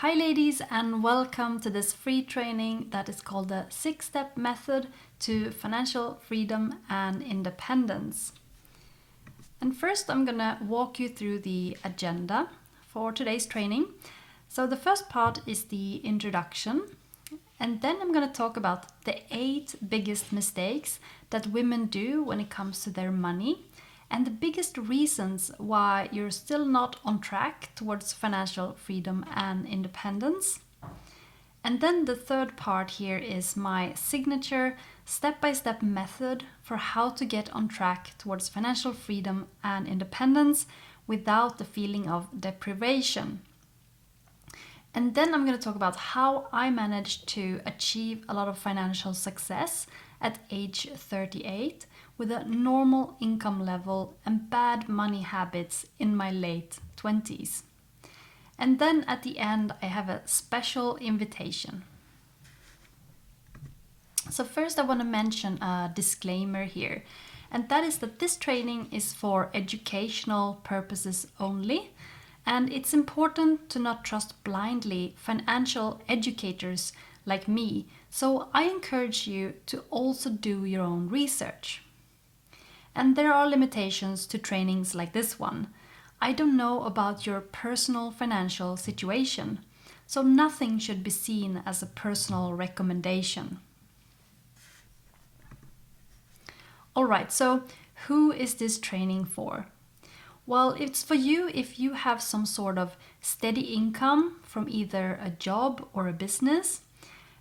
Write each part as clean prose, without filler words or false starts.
Hi ladies, and welcome to this free training that is called the 6-step method to financial freedom and independence. And first I'm gonna walk you through the agenda for today's training. So the first part is the introduction, and then I'm gonna talk about the 8 biggest mistakes that women do when it comes to their money, and the biggest reasons why you're still not on track towards financial freedom and independence. And then the third part here is my signature step-by-step method for how to get on track towards financial freedom and independence without the feeling of deprivation. And then I'm going to talk about how I managed to achieve a lot of financial success at age 38 with a normal income level and bad money habits in my late 20s. And then at the end, I have a special invitation. So first I want to mention a disclaimer here, and that is that this training is for educational purposes only. And it's important to not trust blindly financial educators like me, so I encourage you to also do your own research. And there are limitations to trainings like this one. I don't know about your personal financial situation, so nothing should be seen as a personal recommendation. Alright, so who is this training for? Well, it's for you if you have some sort of steady income from either a job or a business,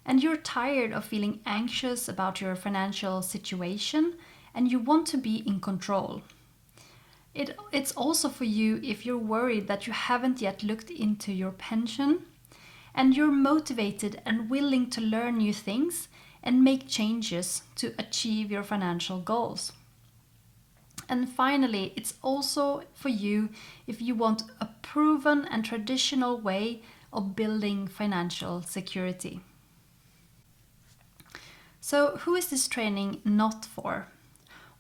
and you're tired of feeling anxious about your financial situation and you want to be in control. It's also for you if you're worried that you haven't yet looked into your pension and you're motivated and willing to learn new things and make changes to achieve your financial goals. And finally, it's also for you if you want a proven and traditional way of building financial security. So who is this training not for?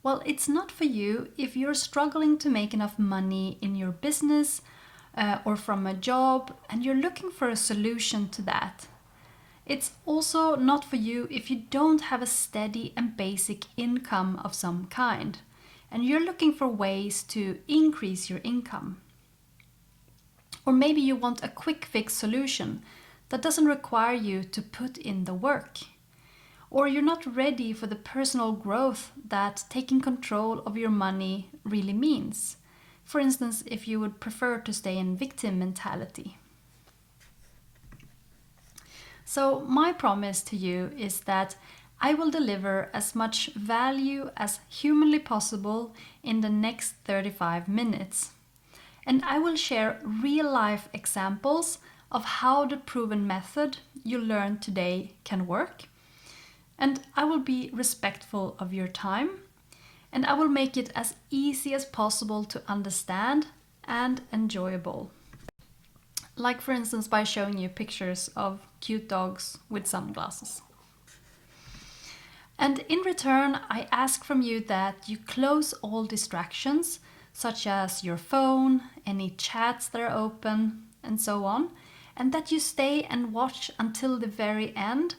Well, it's not for you if you're struggling to make enough money in your business or from a job and you're looking for a solution to that. It's also not for you if you don't have a steady and basic income of some kind and you're looking for ways to increase your income. Or maybe you want a quick fix solution that doesn't require you to put in the work. Or you're not ready for the personal growth that taking control of your money really means. For instance, if you would prefer to stay in victim mentality. So my promise to you is that I will deliver as much value as humanly possible in the next 35 minutes. And I will share real-life examples of how the proven method you learned today can work. And I will be respectful of your time, and I will make it as easy as possible to understand and enjoyable. Like for instance by showing you pictures of cute dogs with sunglasses. And in return, I ask from you that you close all distractions, such as your phone, any chats that are open, and so on, and that you stay and watch until the very end.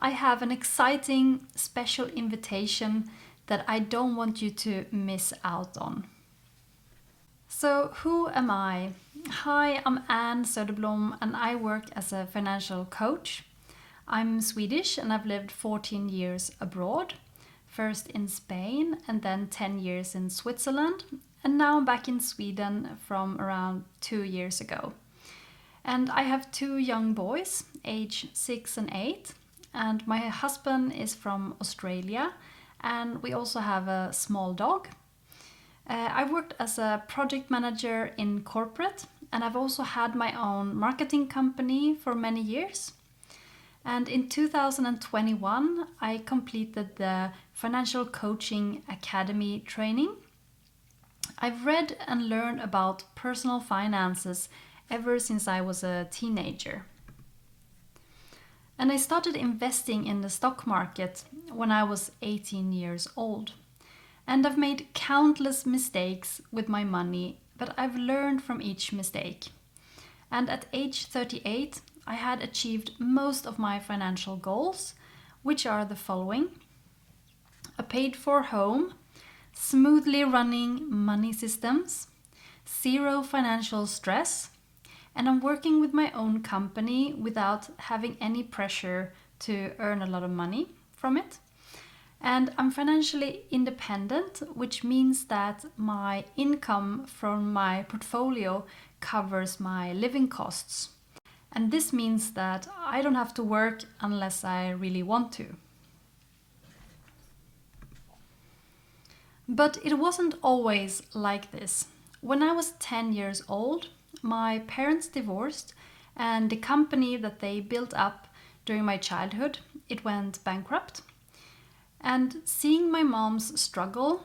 I have an exciting special invitation that I don't want you to miss out on. So who am I? Hi, I'm Anne Söderblom and I work as a financial coach. I'm Swedish and I've lived 14 years abroad, first in Spain and then 10 years in Switzerland, and now I'm back in Sweden from around 2 years ago. And I have 2 young boys, age 6 and 8. And my husband is from Australia, and we also have a small dog. I've worked as a project manager in corporate, and I've also had my own marketing company for many years. And in 2021, I completed the Financial Coaching Academy training. I've read and learned about personal finances ever since I was a teenager. And I started investing in the stock market when I was 18 years old. And I've made countless mistakes with my money, but I've learned from each mistake. And at age 38, I had achieved most of my financial goals, which are the following: a paid for home, smoothly running money systems, zero financial stress, and I'm working with my own company without having any pressure to earn a lot of money from it. And I'm financially independent, which means that my income from my portfolio covers my living costs. And this means that I don't have to work unless I really want to. But it wasn't always like this. When I was 10 years old, my parents divorced, and the company that they built up during my childhood, it went bankrupt. And seeing my mom's struggle,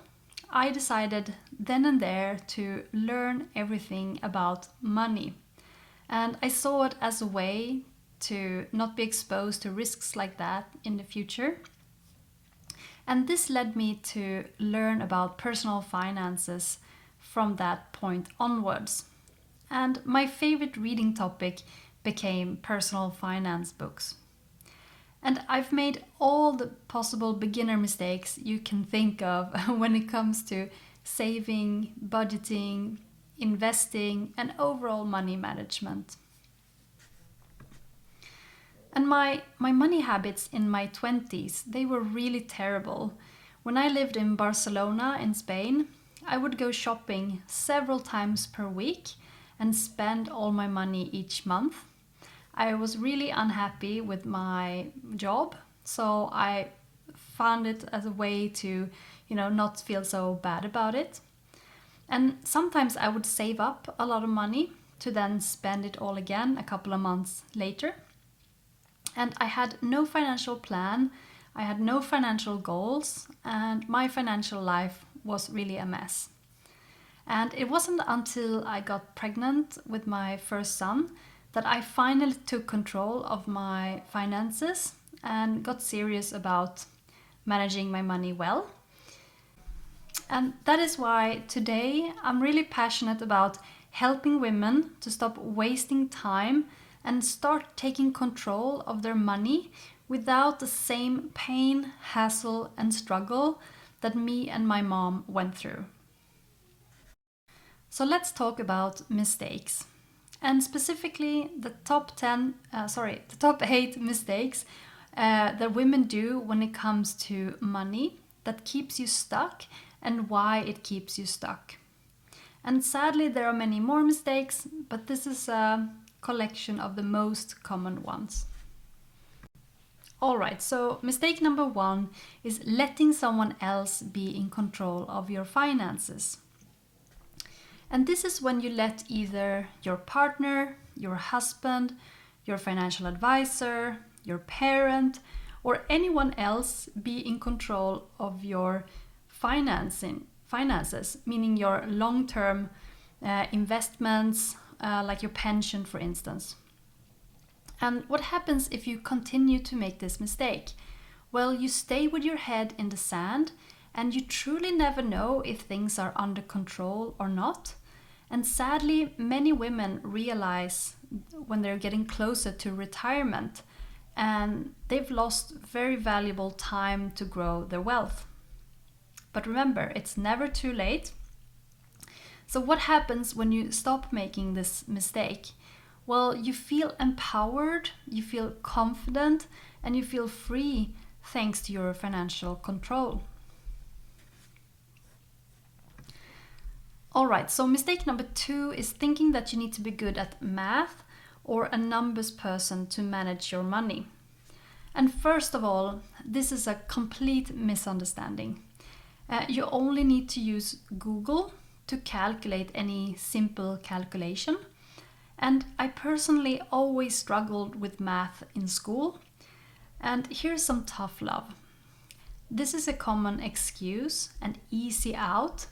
I decided then and there to learn everything about money. And I saw it as a way to not be exposed to risks like that in the future. And this led me to learn about personal finances from that point onwards. And my favorite reading topic became personal finance books. And I've made all the possible beginner mistakes you can think of when it comes to saving, budgeting, investing, and overall money management. And my money habits in my 20s, they were really terrible. When I lived in Barcelona in Spain, I would go shopping several times per week and spend all my money each month. I was really unhappy with my job, so I found it as a way to, not feel so bad about it. And sometimes I would save up a lot of money to then spend it all again a couple of months later. And I had no financial plan, I had no financial goals, and my financial life was really a mess. And it wasn't until I got pregnant with my first son that I finally took control of my finances and got serious about managing my money well. And that is why today I'm really passionate about helping women to stop wasting time and start taking control of their money without the same pain, hassle, and struggle that me and my mom went through. So let's talk about mistakes. And specifically the top 8 mistakes that women do when it comes to money that keeps you stuck and why it keeps you stuck. And sadly, there are many more mistakes, but this is a collection of the most common ones. Alright, so mistake number 1 is letting someone else be in control of your finances. And this is when you let either your partner, your husband, your financial advisor, your parent, or anyone else be in control of your finances, meaning your long-term investments, like your pension, for instance. And what happens if you continue to make this mistake? Well, you stay with your head in the sand and you truly never know if things are under control or not. And sadly, many women realize when they're getting closer to retirement and they've lost very valuable time to grow their wealth. But remember, it's never too late. So what happens when you stop making this mistake? Well, you feel empowered, you feel confident, and you feel free thanks to your financial control. Alright, so mistake number 2 is thinking that you need to be good at math or a numbers person to manage your money. And first of all, this is a complete misunderstanding. You only need to use Google to calculate any simple calculation. And I personally always struggled with math in school. And here's some tough love. This is a common excuse and easy out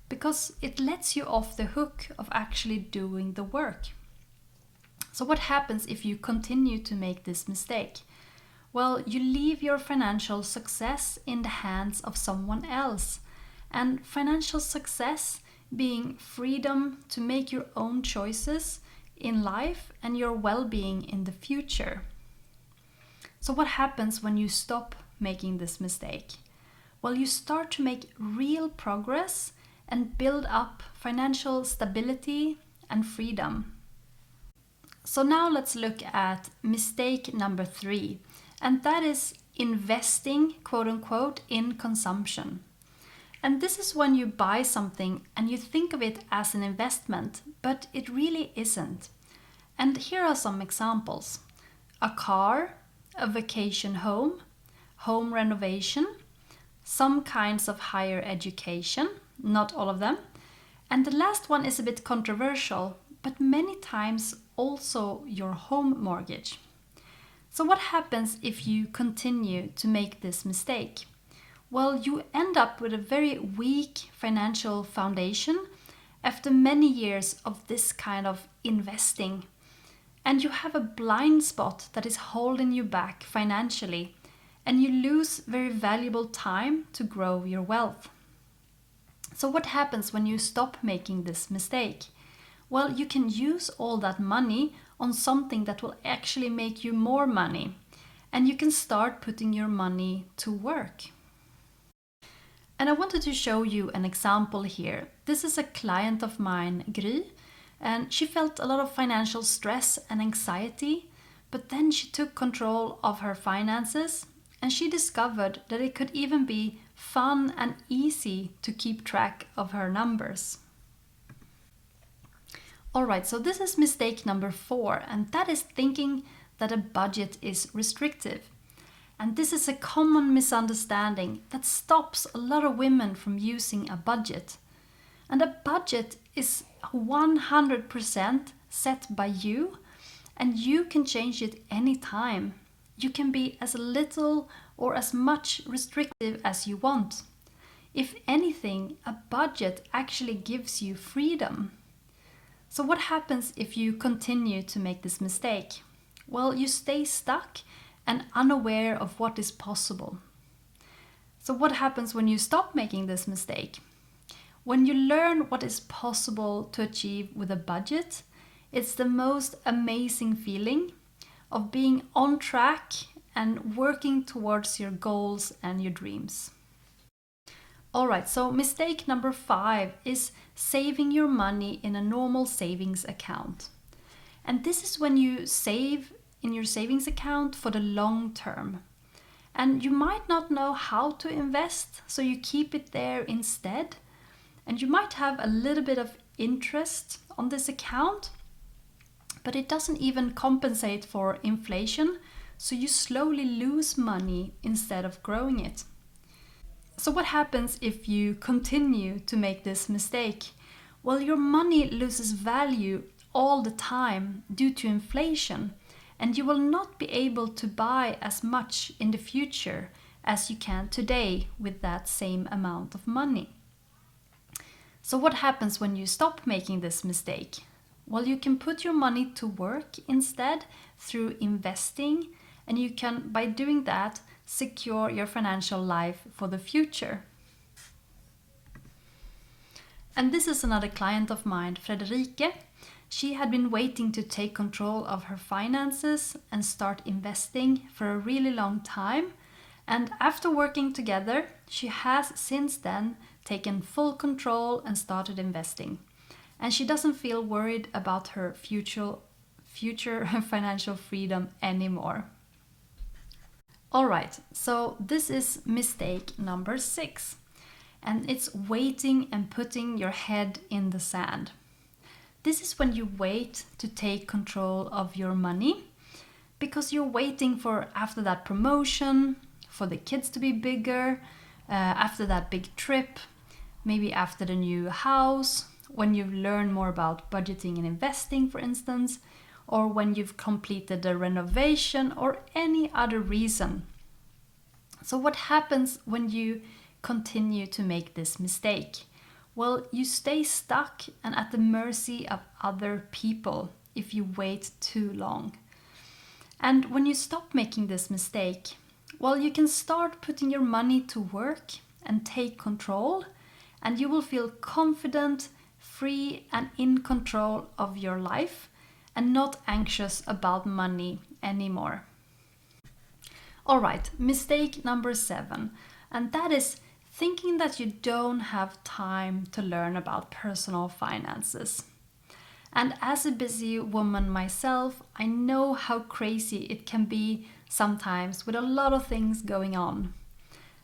because it lets you off the hook of actually doing the work. So what happens if you continue to make this mistake? Well, you leave your financial success in the hands of someone else. And financial success, being freedom to make your own choices, in life and your well-being in the future. So what happens when you stop making this mistake? Well, you start to make real progress and build up financial stability and freedom. So now let's look at mistake number 3, and that is investing, quote unquote, in consumption. And this is when you buy something and you think of it as an investment, but it really isn't. And here are some examples: a car, a vacation home, home renovation, some kinds of higher education, not all of them. And the last one is a bit controversial, but many times also your home mortgage. So what happens if you continue to make this mistake? Well, you end up with a very weak financial foundation after many years of this kind of investing. And you have a blind spot that is holding you back financially, and you lose very valuable time to grow your wealth. So what happens when you stop making this mistake? Well, you can use all that money on something that will actually make you more money, and you can start putting your money to work. And I wanted to show you an example here. This is a client of mine, Gry, and she felt a lot of financial stress and anxiety, but then she took control of her finances and she discovered that it could even be fun and easy to keep track of her numbers. Alright, so this is mistake number 4, and that is thinking that a budget is restrictive. And this is a common misunderstanding that stops a lot of women from using a budget. And a budget is 100% set by you, and you can change it anytime. You can be as little or as much restrictive as you want. If anything, a budget actually gives you freedom. So what happens if you continue to make this mistake? Well, you stay stuck and unaware of what is possible. So what happens when you stop making this mistake? When you learn what is possible to achieve with a budget, it's the most amazing feeling of being on track and working towards your goals and your dreams. Alright, so mistake number 5 is saving your money in a normal savings account. And this is when you save in your savings account for the long term. And you might not know how to invest, so you keep it there instead. And you might have a little bit of interest on this account, but it doesn't even compensate for inflation, so you slowly lose money instead of growing it. So what happens if you continue to make this mistake? Well, your money loses value all the time due to inflation, and you will not be able to buy as much in the future as you can today with that same amount of money. So what happens when you stop making this mistake? Well, you can put your money to work instead through investing, and you can, by doing that, secure your financial life for the future. And this is another client of mine, Frederike. She had been waiting to take control of her finances and start investing for a really long time. And after working together, she has since then taken full control and started investing. And she doesn't feel worried about her future financial freedom anymore. Alright, so this is mistake number 6. And it's waiting and putting your head in the sand. This is when you wait to take control of your money because you're waiting for after that promotion, for the kids to be bigger, after that big trip, maybe after the new house, when you've learned more about budgeting and investing, for instance, or when you've completed the renovation or any other reason. So what happens when you continue to make this mistake? Well, you stay stuck and at the mercy of other people if you wait too long. And when you stop making this mistake, well, you can start putting your money to work and take control, and you will feel confident, free, and in control of your life. and not anxious about money anymore. All right, mistake number 7, and that is thinking that you don't have time to learn about personal finances. And as a busy woman myself, I know how crazy it can be sometimes with a lot of things going on.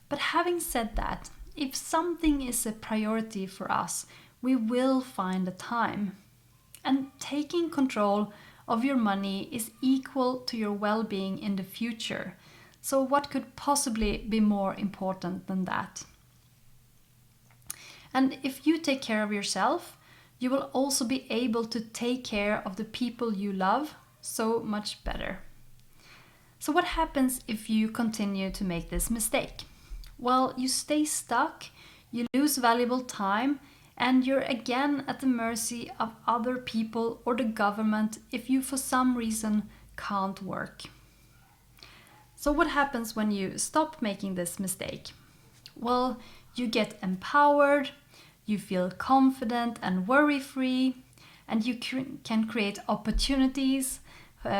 But having said that, if something is a priority for us, we will find the time. And taking control of your money is equal to your well-being in the future. So what could possibly be more important than that? And if you take care of yourself, you will also be able to take care of the people you love so much better. So what happens if you continue to make this mistake? Well, you stay stuck, you lose valuable time, and you're again at the mercy of other people or the government if you for some reason can't work. So what happens when you stop making this mistake? Well, you get empowered, you feel confident and worry-free, and you can create opportunities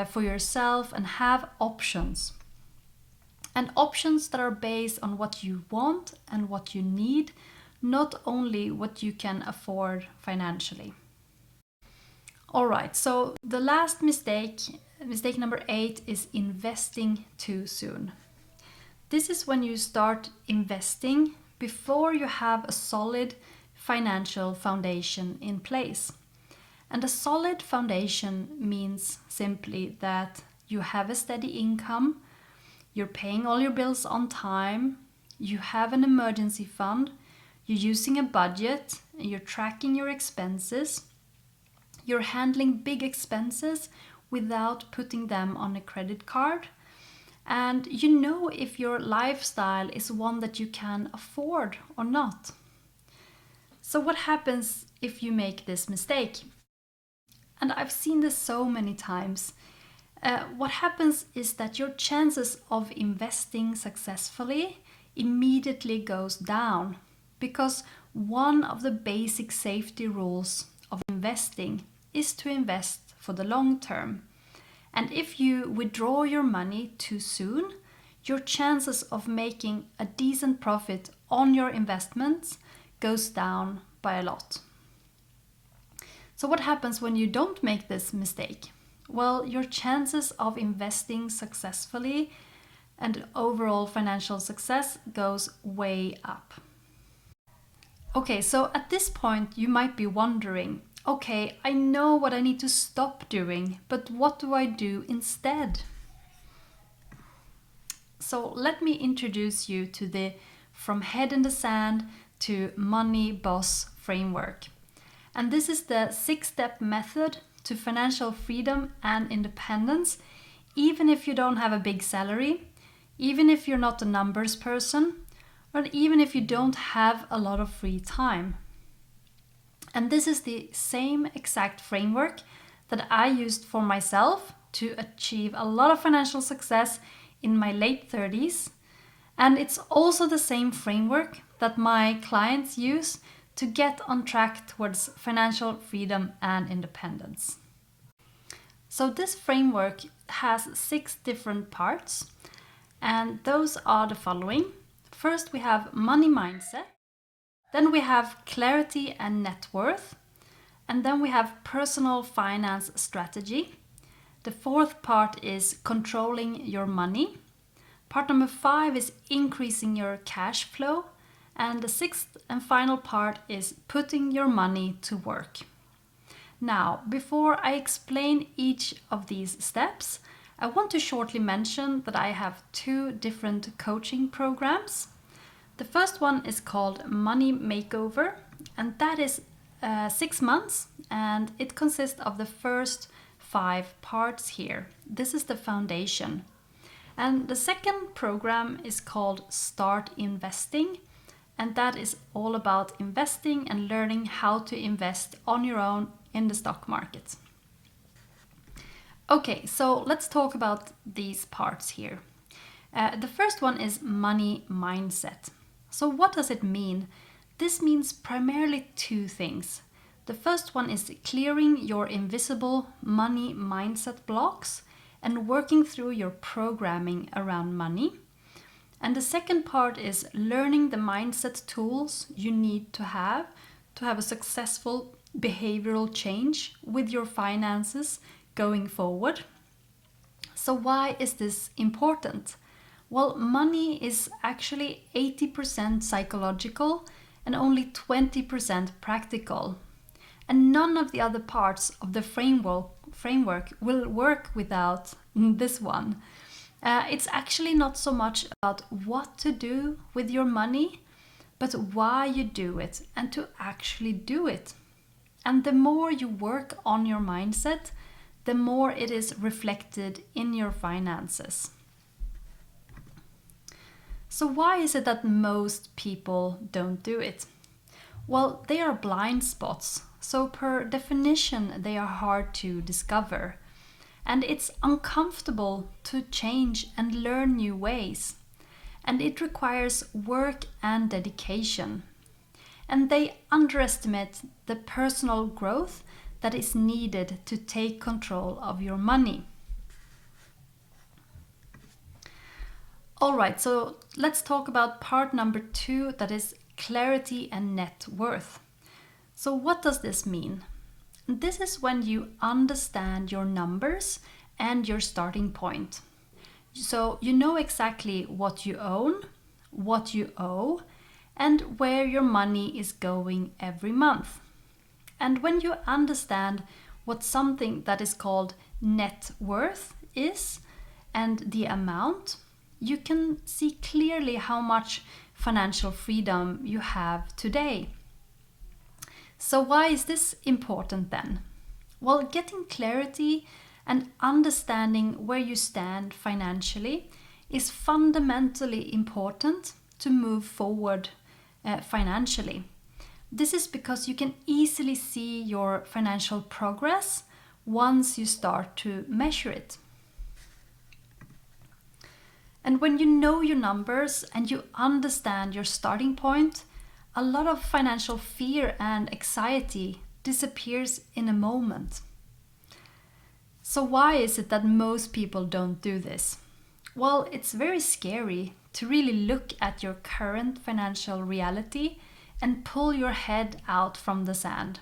for yourself and have options. And options that are based on what you want and what you need, not only what you can afford financially. All right, so the last mistake number 8, is investing too soon. This is when you start investing before you have a solid financial foundation in place. And a solid foundation means simply that you have a steady income, you're paying all your bills on time, you have an emergency fund, you're using a budget, you're tracking your expenses, you're handling big expenses without putting them on a credit card, and you know if your lifestyle is one that you can afford or not. So what happens if you make this mistake? And I've seen this so many times. What happens is that your chances of investing successfully immediately goes down, because one of the basic safety rules of investing is to invest for the long term. And if you withdraw your money too soon, your chances of making a decent profit on your investments goes down by a lot. So what happens when you don't make this mistake? Well, your chances of investing successfully and overall financial success goes way up. Okay, so at this point you might be wondering, okay, I know what I need to stop doing, but what do I do instead? So let me introduce you to the From Head in the Sand to Money Boss framework. And this is the 6-step method to financial freedom and independence, even if you don't have a big salary, even if you're not a numbers person, or even if you don't have a lot of free time. And this is the same exact framework that I used for myself to achieve a lot of financial success in my late 30s. And it's also the same framework that my clients use to get on track towards financial freedom and independence. So this framework has 6 different parts, and those are the following. First, we have money mindset. Then we have clarity and net worth. And then we have personal finance strategy. The 4th part is controlling your money. Part number 5 is increasing your cash flow. And the 6th and final part is putting your money to work. Now, before I explain each of these steps, I want to shortly mention that I have 2 different coaching programs. The first one is called Money Makeover, and that is 6 months, and it consists of the first 5 parts here. This is the foundation. And the second program is called Start Investing, and that is all about investing and learning how to invest on your own in the stock market. Okay, so let's talk about these parts here. The first one is money mindset. So what does it mean? This means primarily 2 things. The first one is clearing your invisible money mindset blocks and working through your programming around money. And the second part is learning the mindset tools you need to have a successful behavioral change with your finances going forward. So why is this important? Well, money is actually 80% psychological and only 20% practical. And none of the other parts of the framework will work without this one. It's actually not so much about what to do with your money, but why you do it and to actually do it. And the more you work on your mindset, the more it is reflected in your finances. So why is it that most people don't do it? Well, they are blind spots. So per definition, they are hard to discover. And it's uncomfortable to change and learn new ways. And it requires work and dedication. And they underestimate the personal growth that is needed to take control of your money. All right, so let's talk about part number 2, that is clarity and net worth. So what does this mean? This is when you understand your numbers and your starting point. So you know exactly what you own, what you owe, and where your money is going every month. And when you understand what something that is called net worth is and the amount, you can see clearly how much financial freedom you have today. So why is this important then? Well, getting clarity and understanding where you stand financially is fundamentally important to move forward financially. This is because you can easily see your financial progress once you start to measure it. And when you know your numbers and you understand your starting point, a lot of financial fear and anxiety disappears in a moment. So why is it that most people don't do this? Well, it's very scary to really look at your current financial reality and pull your head out from the sand.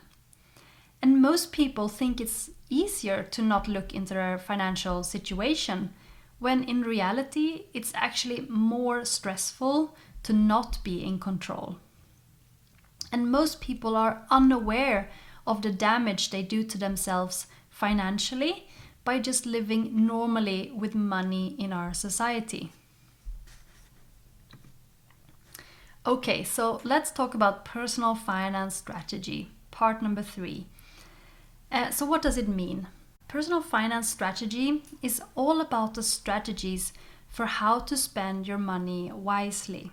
And most people think it's easier to not look into their financial situation, when in reality it's actually more stressful to not be in control. And most people are unaware of the damage they do to themselves financially by just living normally with money in our society. Okay, so let's talk about personal finance strategy, part number 3. So what does it mean? Personal finance strategy is all about the strategies for how to spend your money wisely.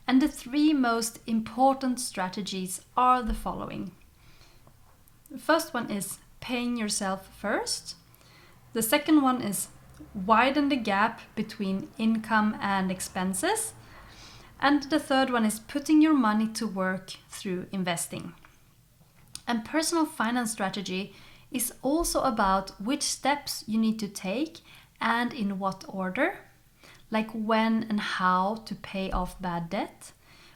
And the 3 most important strategies are the following. The first one is paying yourself first. The second one is widen the gap between income and expenses. And the third one is putting your money to work through investing. And personal finance strategy is also about which steps you need to take and in what order, like when and how to pay off bad debt,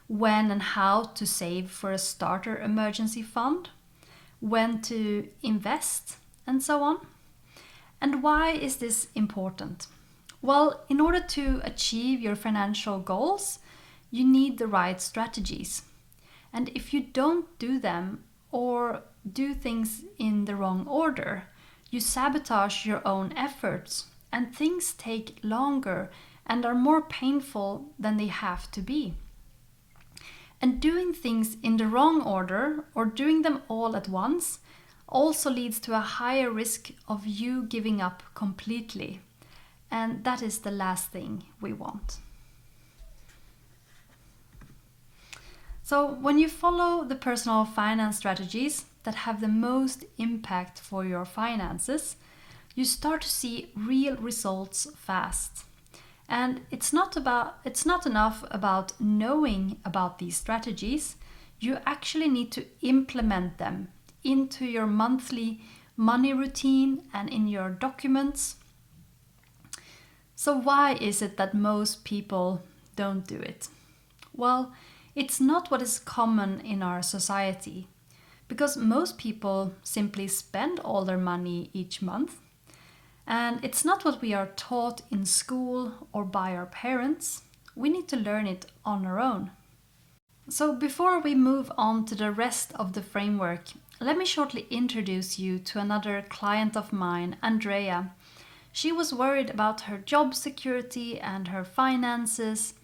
when and how to save for a starter emergency fund, when to invest, and so on. And why is this important? Well, in order to achieve your financial goals, you need the right strategies. And if you don't do them or do things in the wrong order, you sabotage your own efforts and things take longer and are more painful than they have to be. And doing things in the wrong order or doing them all at once also leads to a higher risk of you giving up completely. And that is the last thing we want. So when you follow the personal finance strategies that have the most impact for your finances, you start to see real results fast. And it's not enough about knowing about these strategies. You actually need to implement them into your monthly money routine and in your documents. So why is it that most people don't do it? Well, it's not what is common in our society, because most people simply spend all their money each month. And it's not what we are taught in school or by our parents. We need to learn it on our own. So before we move on to the rest of the framework, let me shortly introduce you to another client of mine, Andrea. She was worried about her job security and her finances,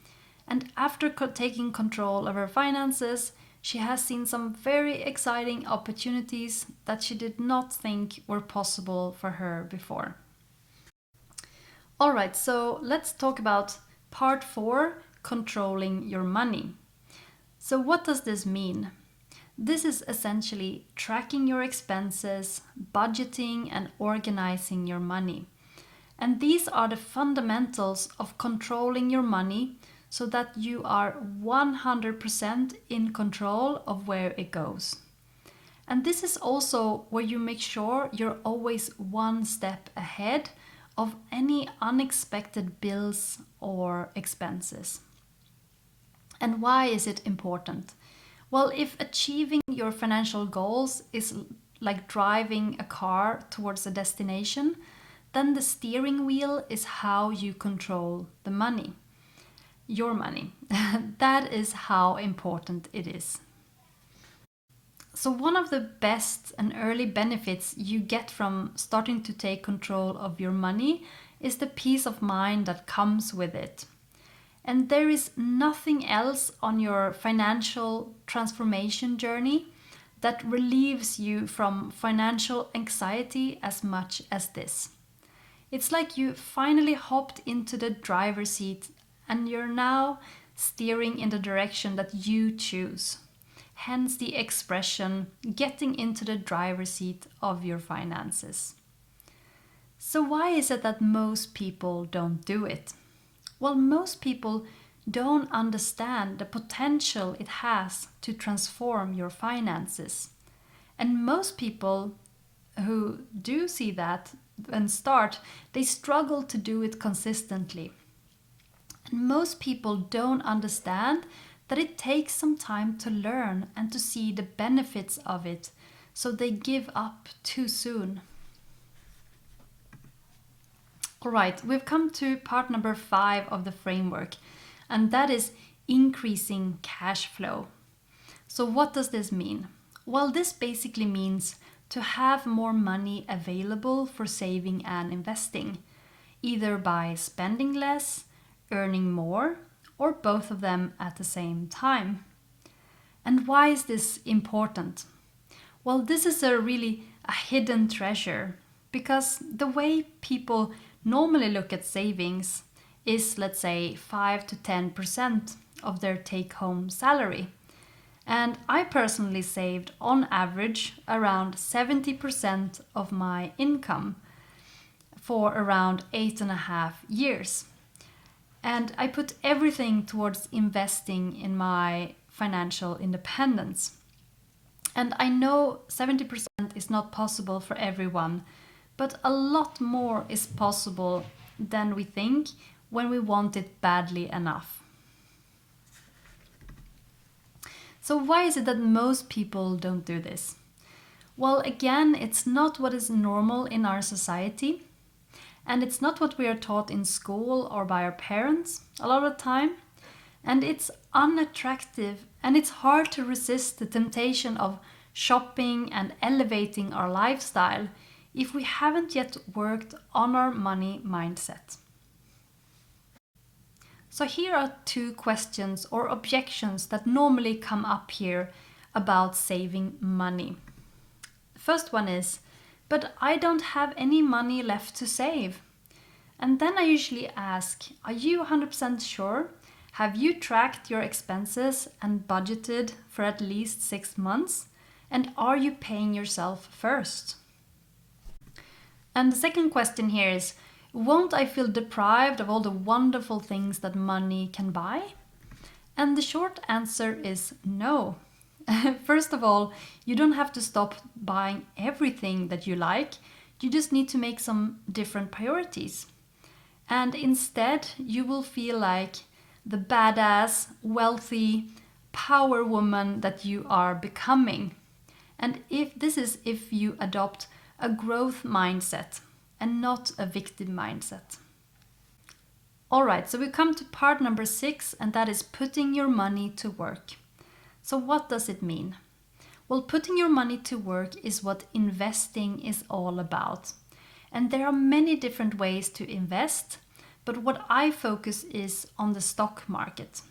and after taking control of her finances, she has seen some very exciting opportunities that she did not think were possible for her before. Alright, so let's talk about part 4, controlling your money. So what does this mean? This is essentially tracking your expenses, budgeting and organizing your money. And these are the fundamentals of controlling your money so that you are 100% in control of where it goes. And this is also where you make sure you're always one step ahead of any unexpected bills or expenses. And why is it important? Well, if achieving your financial goals is like driving a car towards a destination, then the steering wheel is how you control the money. Your money. That is how important it is. So one of the best and early benefits you get from starting to take control of your money is the peace of mind that comes with it. And there is nothing else on your financial transformation journey that relieves you from financial anxiety as much as this. It's like you finally hopped into the driver's seat and you're now steering in the direction that you choose. Hence the expression, getting into the driver's seat of your finances. So why is it that most people don't do it? Well, most people don't understand the potential it has to transform your finances. And most people who do see that and start, they struggle to do it consistently. And most people don't understand that it takes some time to learn and to see the benefits of it, so they give up too soon. Alright, we've come to part number 5 of the framework, and that is increasing cash flow. So what does this mean? Well, this basically means to have more money available for saving and investing, either by spending less, earning more, or both of them at the same time. And why is this important? Well, this is really a hidden treasure, because the way people normally look at savings is, let's say, 5 to 10% of their take-home salary. And I personally saved on average around 70% of my income for around 8.5 years. And I put everything towards investing in my financial independence. And I know 70% is not possible for everyone, but a lot more is possible than we think when we want it badly enough. So why is it that most people don't do this? Well, again, it's not what is normal in our society. And it's not what we are taught in school or by our parents a lot of the time. And it's unattractive, and it's hard to resist the temptation of shopping and elevating our lifestyle if we haven't yet worked on our money mindset. So here are 2 questions or objections that normally come up here about saving money. The first one is, but I don't have any money left to save. And then I usually ask, are you 100% sure? Have you tracked your expenses and budgeted for at least 6 months? And are you paying yourself first? And the second question here is, won't I feel deprived of all the wonderful things that money can buy? And the short answer is no. First of all, you don't have to stop buying everything that you like. You just need to make some different priorities. And instead, you will feel like the badass, wealthy, power woman that you are becoming. And if you adopt a growth mindset and not a victim mindset. All right, so we come to part number 6, and that is putting your money to work. So what does it mean? Well, putting your money to work is what investing is all about. And there are many different ways to invest, but what I focus is on the stock market.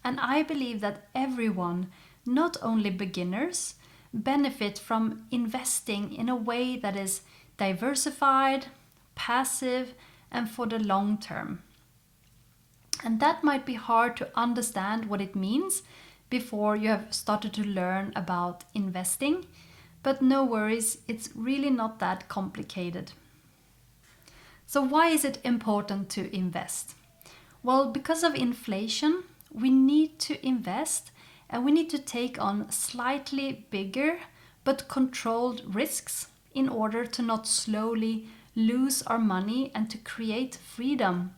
And I believe that everyone, not only beginners, benefit from investing in a way that is diversified, passive, and for the long term. And that might be hard to understand what it means before you have started to learn about investing, but no worries, it's really not that complicated. So why is it important to invest? Well, because of inflation, we need to invest and we need to take on slightly bigger but controlled risks in order to not slowly lose our money and to create freedom.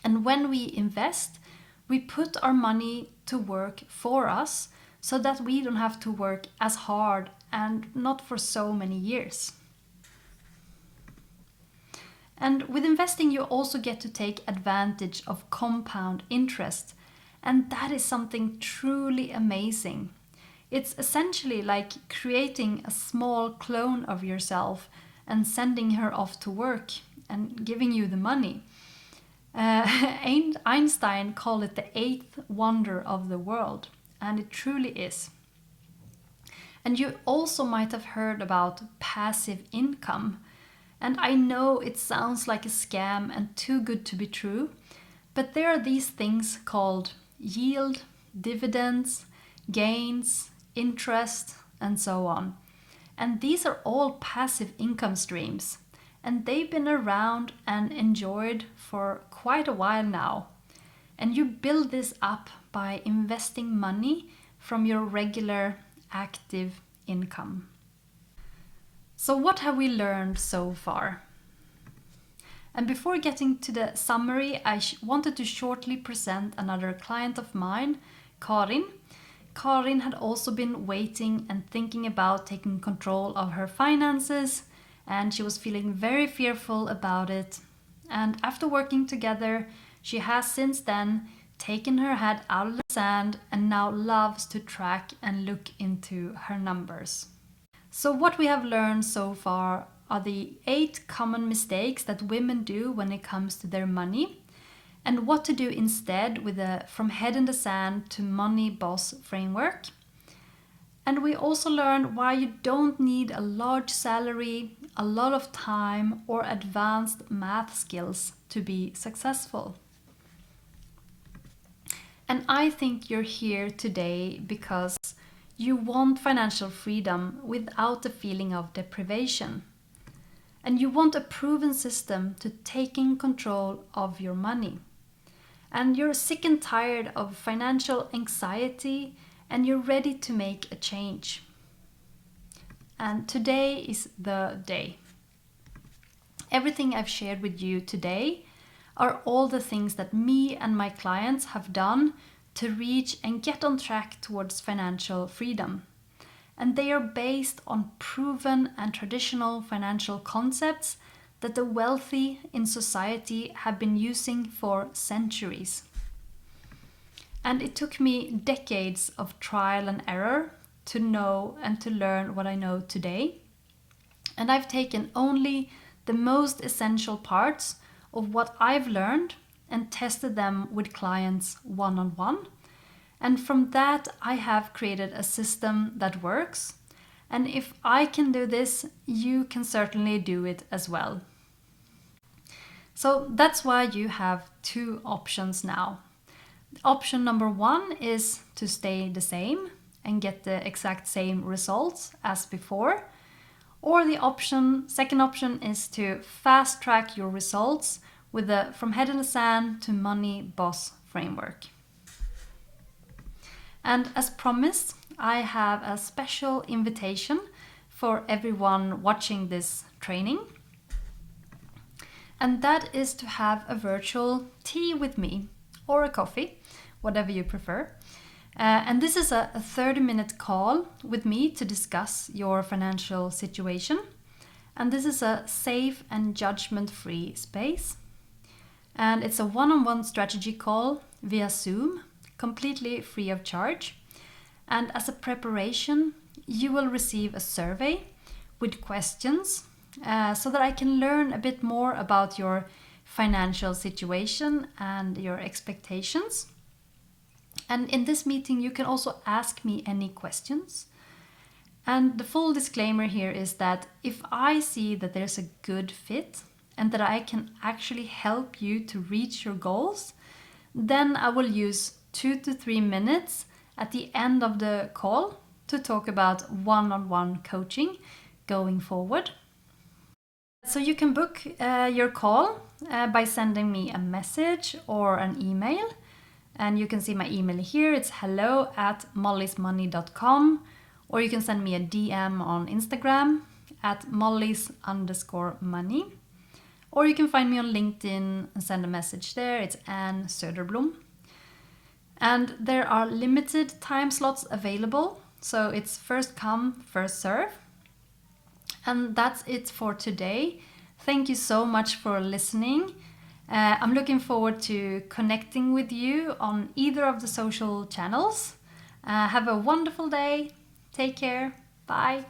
And when we invest, we put our money to work for us so that we don't have to work as hard and not for so many years. And with investing, you also get to take advantage of compound interest. And that is something truly amazing. It's essentially like creating a small clone of yourself and sending her off to work and giving you the money. Einstein called it the 8th wonder of the world, and it truly is. And you also might have heard about passive income. And I know it sounds like a scam and too good to be true, but there are these things called yield, dividends, gains, interest, and so on. And these are all passive income streams, and they've been around and enjoyed for quite a while now. And you build this up by investing money from your regular active income. So what have we learned so far? And before getting to the summary, I wanted to shortly present another client of mine, Karin. Karin had also been waiting and thinking about taking control of her finances, and she was feeling very fearful about it. And after working together, she has since then taken her head out of the sand and now loves to track and look into her numbers. So what we have learned so far are the 8 common mistakes that women do when it comes to their money, and what to do instead with the From Head in the Sand to Money Boss framework. And we also learned why you don't need a large salary, a lot of time, or advanced math skills to be successful. And I think you're here today because you want financial freedom without the feeling of deprivation. And you want a proven system to taking control of your money. And you're sick and tired of financial anxiety and you're ready to make a change. And today is the day. Everything I've shared with you today are all the things that me and my clients have done to reach and get on track towards financial freedom. And they are based on proven and traditional financial concepts that the wealthy in society have been using for centuries. And it took me decades of trial and error to know and to learn what I know today. And I've taken only the most essential parts of what I've learned and tested them with clients one-on-one. And from that, I have created a system that works. And if I can do this, you can certainly do it as well. So that's why you have 2 options now. Option number 1 is to stay the same and get the exact same results as before. Or the second option is to fast track your results with the From Head in the Sand to Money Boss framework. And as promised, I have a special invitation for everyone watching this training. And that is to have a virtual tea with me, or a coffee, whatever you prefer. And this is a 30-minute call with me to discuss your financial situation. And this is a safe and judgment-free space. And it's a one-on-one strategy call via Zoom, completely free of charge. And as a preparation, you will receive a survey with questions so that I can learn a bit more about your financial situation and your expectations. And in this meeting, you can also ask me any questions. And the full disclaimer here is that if I see that there's a good fit and that I can actually help you to reach your goals, then I will use 2 to 3 minutes at the end of the call to talk about one-on-one coaching going forward. So you can book your call by sending me a message or an email. And you can see my email here. It's hello@mollysmoney.com, or you can send me a DM on Instagram at mollys_money. Or you can find me on LinkedIn and send a message there. It's Anne Söderblom. And there are limited time slots available. So it's first come, first serve. And that's it for today. Thank you so much for listening. I'm looking forward to connecting with you on either of the social channels. Have a wonderful day. Take care. Bye.